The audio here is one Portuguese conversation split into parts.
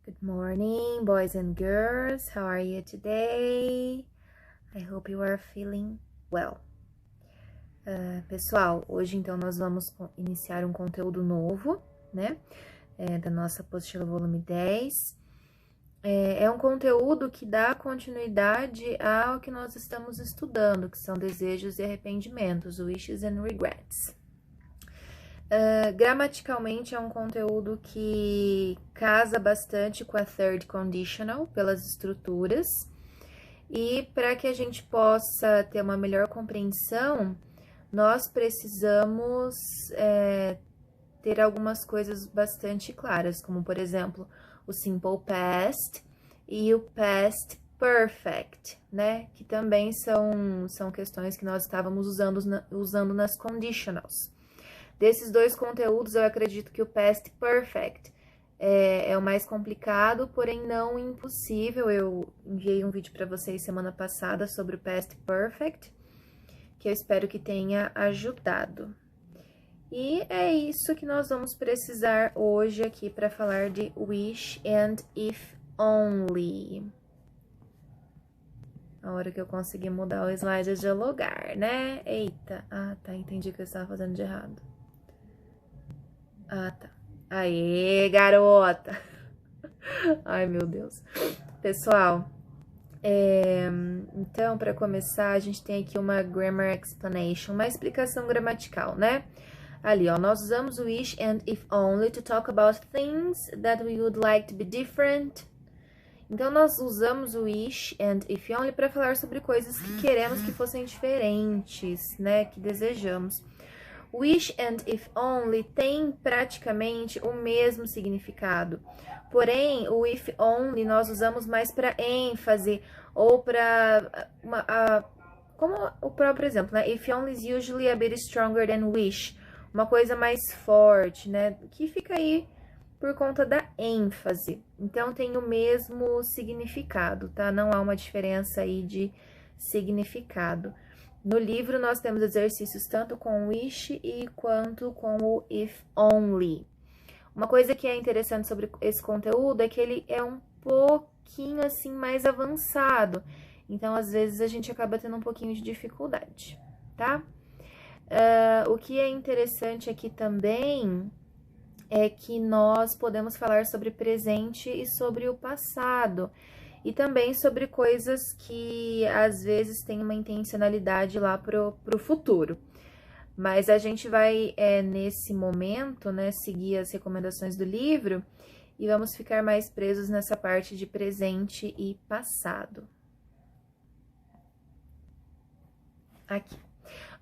Good morning, boys and girls. How are you today? I hope you are feeling well. Pessoal, hoje então nós vamos iniciar um conteúdo novo, né? Da nossa apostila volume 10. É um conteúdo que dá continuidade ao que nós estamos estudando, que são desejos e arrependimentos, wishes and regrets. Gramaticalmente é um conteúdo que casa bastante com a third conditional, pelas estruturas, e para que a gente possa ter uma melhor compreensão, nós precisamos ter algumas coisas bastante claras, como, por exemplo, o simple past e o past perfect, né? Que também são questões que nós estávamos usando nas conditionals. Desses dois conteúdos, eu acredito que o past perfect é o mais complicado, porém não impossível. Eu enviei um vídeo para vocês semana passada sobre o past perfect, que eu espero que tenha ajudado. E é isso que nós vamos precisar hoje aqui para falar de wish and if only. A hora que eu conseguir mudar o slide de lugar, né? Eita, tá, entendi o que eu estava fazendo de errado. Tá. Aê, garota! Ai, meu Deus. Pessoal, então, para começar, a gente tem aqui uma grammar explanation, uma explicação gramatical, né? Ali, ó, nós usamos o wish and if only to talk about things that we would like to be different. Então, nós usamos o wish and if only para falar sobre coisas que queremos que fossem diferentes, né? Que desejamos. Wish and if only tem praticamente o mesmo significado. Porém, o if only nós usamos mais para ênfase ou para como o próprio exemplo, né? If only is usually a bit stronger than wish. Uma coisa mais forte, né? Que fica aí por conta da ênfase. Então, tem o mesmo significado, tá? Não há uma diferença aí de significado. No livro, nós temos exercícios tanto com wish e quanto com o if only. Uma coisa que é interessante sobre esse conteúdo é que ele é um pouquinho, assim, mais avançado. Então, às vezes, a gente acaba tendo um pouquinho de dificuldade, tá? O que é interessante aqui também é que nós podemos falar sobre presente e sobre o passado. E também sobre coisas que, às vezes, tem uma intencionalidade lá pro futuro. Mas a gente vai, nesse momento, né, seguir as recomendações do livro e vamos ficar mais presos nessa parte de presente e passado. Aqui.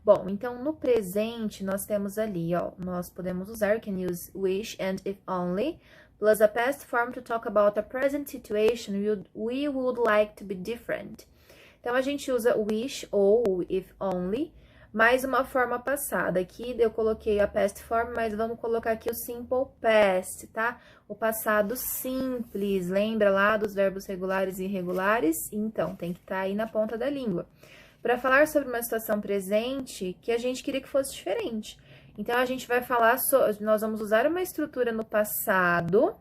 Bom, então, no presente, nós temos ali, ó, nós podemos usar, can use wish and if only, plus a past form to talk about a present situation we would like to be different. Então, a gente usa wish ou if only, mais uma forma passada. Aqui eu coloquei a past form, mas vamos colocar aqui o simple past, tá? O passado simples, lembra lá dos verbos regulares e irregulares? Então, tem que estar aí na ponta da língua. Para falar sobre uma situação presente que a gente queria que fosse diferente. Então, a gente vai falar, nós vamos usar uma estrutura no passado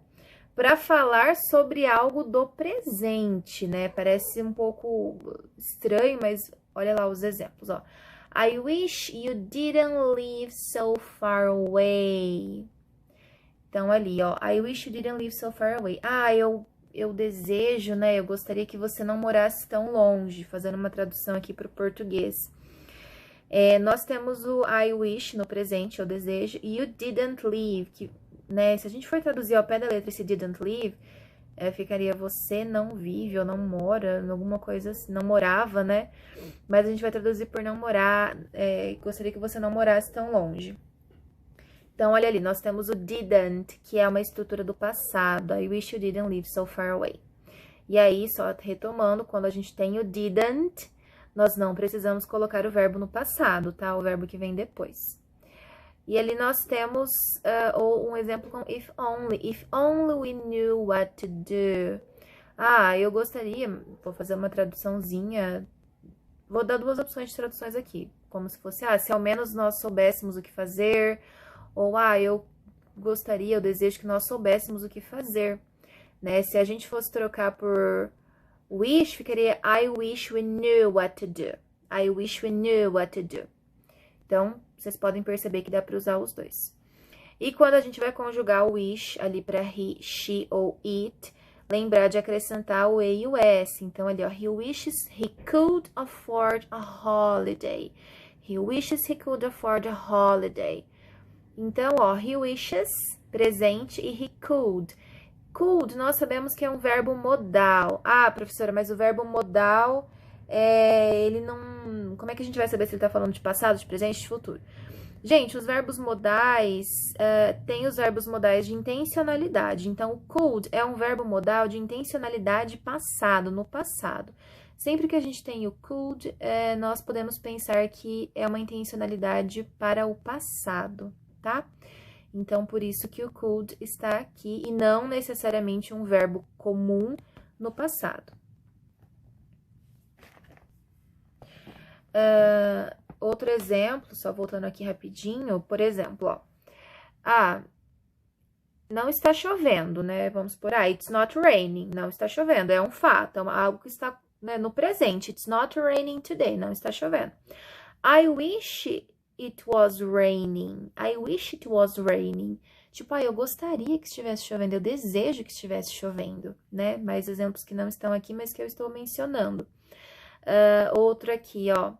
para falar sobre algo do presente, né? Parece um pouco estranho, mas olha lá os exemplos, ó. I wish you didn't live so far away. Então, ali, ó, I wish you didn't live so far away. Eu desejo, né? Eu gostaria que você não morasse tão longe, fazendo uma tradução aqui para o português. Nós temos o I wish no presente, eu desejo, e you didn't live, que, né? Se a gente for traduzir ao pé da letra esse didn't live, ficaria você não vive ou não mora, alguma coisa assim, não morava, né? Mas a gente vai traduzir por não morar, gostaria que você não morasse tão longe. Então, olha ali, nós temos o didn't, que é uma estrutura do passado. I wish you didn't live so far away. E aí, só retomando, quando a gente tem o didn't, nós não precisamos colocar o verbo no passado, tá? O verbo que vem depois. E ali nós temos um exemplo com if only. If only we knew what to do. Eu gostaria, vou fazer uma traduçãozinha. Vou dar duas opções de traduções aqui. Como se fosse, se ao menos nós soubéssemos o que fazer. Ou, eu gostaria, eu desejo que nós soubéssemos o que fazer. né? Se a gente fosse trocar por wish, ficaria I wish we knew what to do. I wish we knew what to do. Então, vocês podem perceber que dá para usar os dois. E quando a gente vai conjugar o wish ali para he, she ou it, lembrar de acrescentar o e e o s. Então, ali, ó, he wishes he could afford a holiday. He wishes he could afford a holiday. Então, ó, he wishes, presente, e he could. Could, nós sabemos que é um verbo modal. Ah, professora, mas o verbo modal, ele não... Como é que a gente vai saber se ele tá falando de passado, de presente, de futuro? Gente, os verbos modais, tem os verbos modais de intencionalidade. Então, o could é um verbo modal de intencionalidade passado, no passado. Sempre que a gente tem o could, nós podemos pensar que é uma intencionalidade para o passado, tá? Então, por isso que o could está aqui e não necessariamente um verbo comum no passado. Outro exemplo, só voltando aqui rapidinho, por exemplo, ó. Não está chovendo, né? Vamos por aí, it's not raining, não está chovendo, é um fato, é algo que está, né, no presente. It's not raining today, não está chovendo. I wish it was raining. I wish it was raining. Tipo, eu gostaria que estivesse chovendo, eu desejo que estivesse chovendo, né? Mais exemplos que não estão aqui, mas que eu estou mencionando. Outro aqui, ó.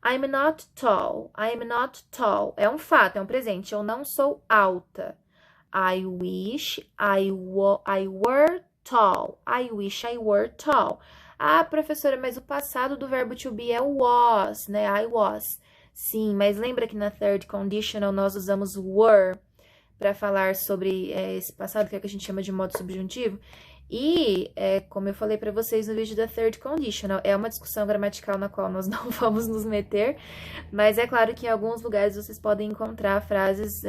I'm not tall. I'm not tall. É um fato, é um presente. Eu não sou alta. I wish I were tall. I wish I were tall. Ah, professora, mas o passado do verbo to be é was, né? I was. Sim, mas lembra que na third conditional nós usamos were para falar sobre esse passado, que é o que a gente chama de modo subjuntivo? E, como eu falei para vocês no vídeo da third conditional, é uma discussão gramatical na qual nós não vamos nos meter, mas é claro que em alguns lugares vocês podem encontrar frases,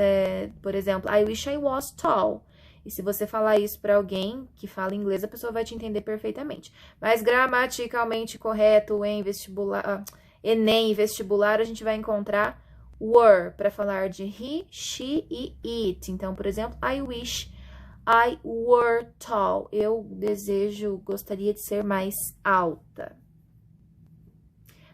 por exemplo, I wish I was tall. E se você falar isso para alguém que fala inglês, a pessoa vai te entender perfeitamente. Mas gramaticalmente correto em vestibular, Enem e vestibular, a gente vai encontrar were para falar de he, she e it. Então, por exemplo, I wish I were tall. Eu gostaria de ser mais alta.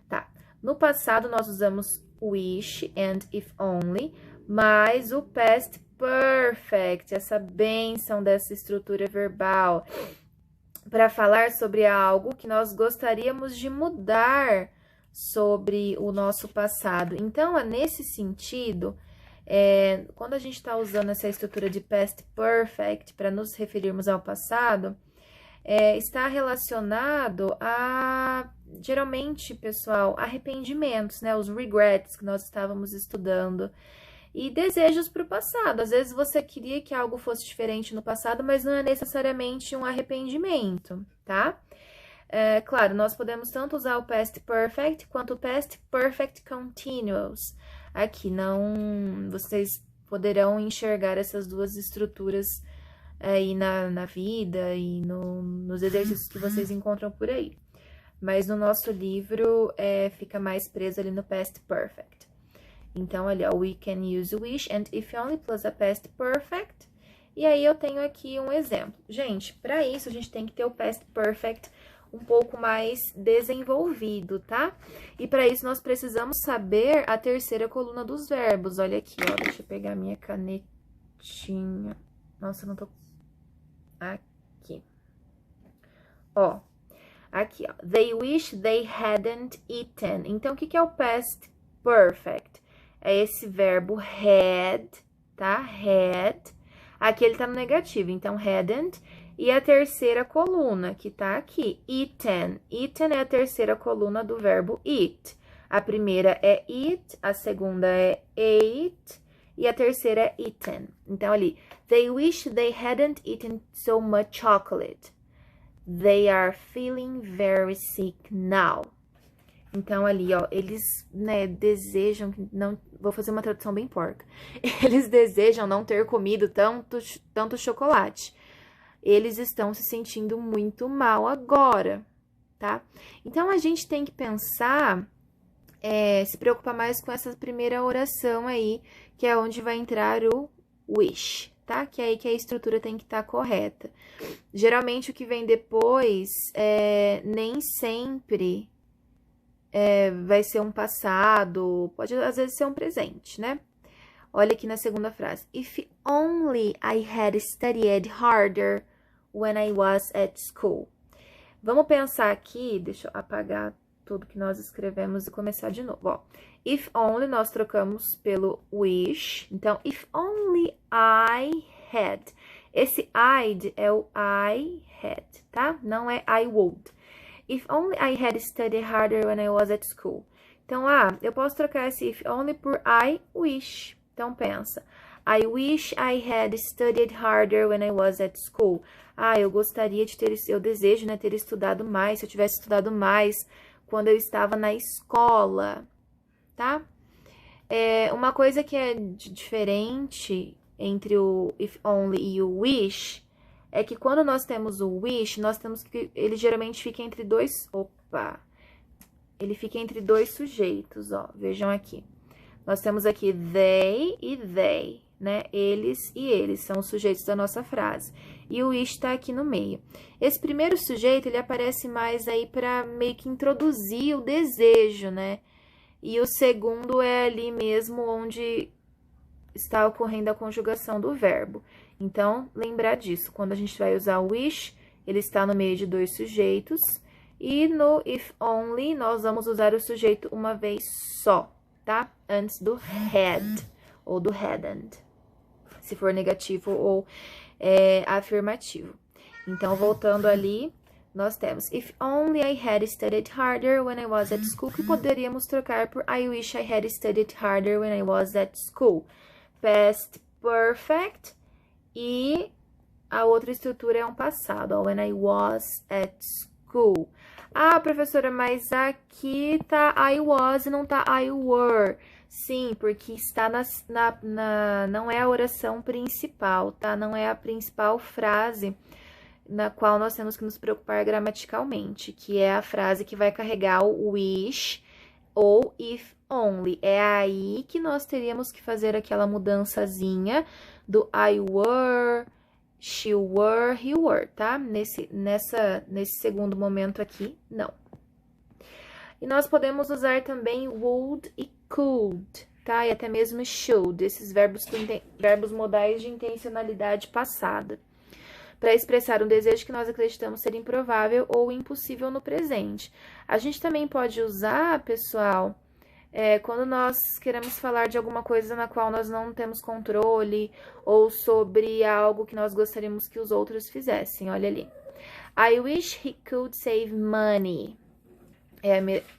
Tá. No passado, nós usamos wish and if only, mas o past perfect, essa bênção dessa estrutura verbal, para falar sobre algo que nós gostaríamos de mudar sobre o nosso passado. Então, nesse sentido, quando a gente está usando essa estrutura de past perfect para nos referirmos ao passado, está relacionado a, geralmente, pessoal, arrependimentos, né? Os regrets que nós estávamos estudando. E desejos para o passado. Às vezes você queria que algo fosse diferente no passado, mas não é necessariamente um arrependimento, tá? Claro, nós podemos tanto usar o past perfect quanto o past perfect continuous. Aqui vocês poderão enxergar essas duas estruturas aí na vida e nos exercícios que vocês encontram por aí. Mas no nosso livro fica mais preso ali no past perfect. Então, ali, ó, we can use wish and if only plus a past perfect. E aí, eu tenho aqui um exemplo. Gente, para isso, a gente tem que ter o past perfect um pouco mais desenvolvido, tá? E para isso, nós precisamos saber a terceira coluna dos verbos. Olha aqui, ó, deixa eu pegar minha canetinha. Nossa, eu não tô... Aqui. Ó, aqui, ó. They wish they hadn't eaten. Então, o que é o past perfect? É esse verbo had, tá? Had. Aqui ele tá no negativo, então hadn't. E a terceira coluna, que tá aqui, eaten. Eaten é a terceira coluna do verbo eat. A primeira é eat, a segunda é ate e a terceira é eaten. Então, ali, they wish they hadn't eaten so much chocolate. They are feeling very sick now. Então, ali, ó, eles, né, desejam, não, vou fazer uma tradução bem porca. Eles desejam não ter comido tanto chocolate. Eles estão se sentindo muito mal agora, tá? Então, a gente tem que pensar, se preocupar mais com essa primeira oração aí, que é onde vai entrar o wish, tá? Que é aí que a estrutura tem que estar correta. Geralmente, o que vem depois, nem sempre vai ser um passado, pode às vezes ser um presente, né? Olha aqui na segunda frase. If only I had studied harder when I was at school. Vamos pensar aqui, deixa eu apagar tudo que nós escrevemos e começar de novo, ó. If only, nós trocamos pelo wish. Então, if only I had. Esse I'd é o I had, tá? Não é I would. If only I had studied harder when I was at school. Então, eu posso trocar esse if only por I wish. Então, pensa. I wish I had studied harder when I was at school. Eu gostaria de eu desejo, né, ter estudado mais, se eu tivesse estudado mais quando eu estava na escola, tá? Uma coisa que é diferente entre o if only e o wish é que quando nós temos o wish, nós temos que ele geralmente fica entre dois, ele fica entre dois sujeitos, ó. Vejam aqui. Nós temos aqui they e they, né? Eles e eles são os sujeitos da nossa frase. E o wish tá aqui no meio. Esse primeiro sujeito, ele aparece mais aí para meio que introduzir o desejo, né? E o segundo é ali mesmo onde está ocorrendo a conjugação do verbo. Então, lembrar disso. Quando a gente vai usar o wish, ele está no meio de dois sujeitos. E no if only, nós vamos usar o sujeito uma vez só, tá? Antes do had ou do hadn't, se for negativo ou afirmativo. Então, voltando ali, nós temos if only I had studied harder when I was at school, que poderíamos trocar por I wish I had studied harder when I was at school. Past perfect e a outra estrutura é um passado, ó, when I was at school. Professora, mas aqui tá I was e não tá I were. Sim, porque está não é a oração principal, tá? Não é a principal frase na qual nós temos que nos preocupar gramaticalmente, que é a frase que vai carregar o wish ou if only. É aí que nós teríamos que fazer aquela mudançazinha do I were, she were, he were, tá? Nesse segundo momento aqui, não. E nós podemos usar também would e could, tá? E até mesmo should, esses verbos modais de intencionalidade passada, para expressar um desejo que nós acreditamos ser improvável ou impossível no presente. A gente também pode usar, pessoal, quando nós queremos falar de alguma coisa na qual nós não temos controle ou sobre algo que nós gostaríamos que os outros fizessem. Olha ali. I wish he could save money.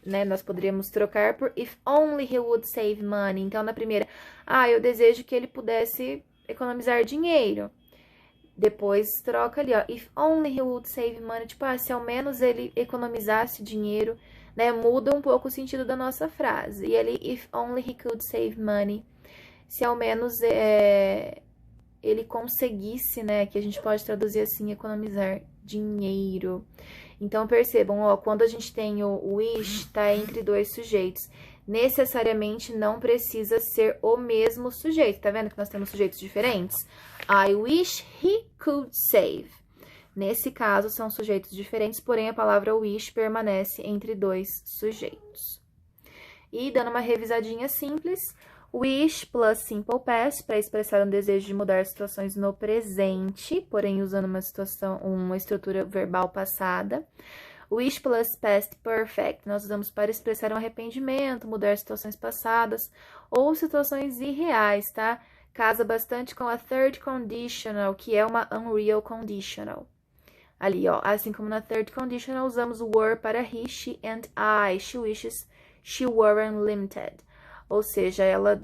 Né, nós poderíamos trocar por if only he would save money. Então, na primeira, eu desejo que ele pudesse economizar dinheiro. Depois, troca ali, ó, if only he would save money. Tipo, se ao menos ele economizasse dinheiro, né? Muda um pouco o sentido da nossa frase. E ali, if only he could save money. Se ao menos ele conseguisse, né? Que a gente pode traduzir assim, economizar dinheiro. Então, percebam, ó, quando a gente tem o wish, tá entre dois sujeitos. Necessariamente não precisa ser o mesmo sujeito. Tá vendo que nós temos sujeitos diferentes? I wish he could save. Nesse caso, são sujeitos diferentes, porém a palavra wish permanece entre dois sujeitos. E dando uma revisadinha simples, wish plus simple past, para expressar um desejo de mudar situações no presente, porém usando uma estrutura verbal passada. Wish plus past perfect, nós usamos para expressar um arrependimento, mudar situações passadas ou situações irreais, tá? Casa bastante com a third conditional, que é uma unreal conditional. Ali, ó, assim como na third conditional, usamos o were para he, she and I. She wishes she were unlimited. Ou seja, ela,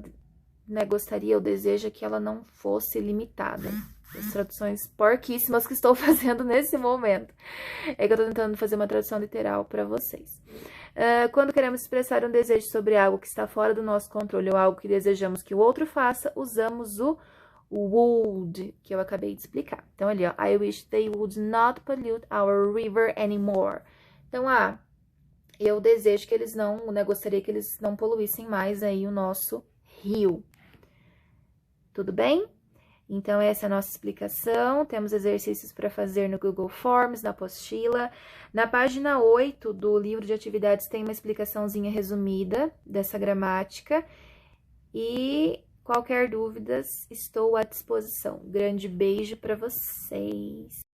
né, gostaria ou deseja que ela não fosse limitada. As traduções porquíssimas que estou fazendo nesse momento. É que eu estou tentando fazer uma tradução literal para vocês. Quando queremos expressar um desejo sobre algo que está fora do nosso controle ou algo que desejamos que o outro faça, usamos o would, que eu acabei de explicar. Então, ali, ó, I wish they would not pollute our river anymore. Então, eu desejo que eles não, né, gostaria que eles não poluíssem mais aí o nosso rio. Tudo bem? Então, essa é a nossa explicação. Temos exercícios para fazer no Google Forms, na apostila. Na página 8 do livro de atividades tem uma explicaçãozinha resumida dessa gramática. E qualquer dúvidas, estou à disposição. Grande beijo para vocês!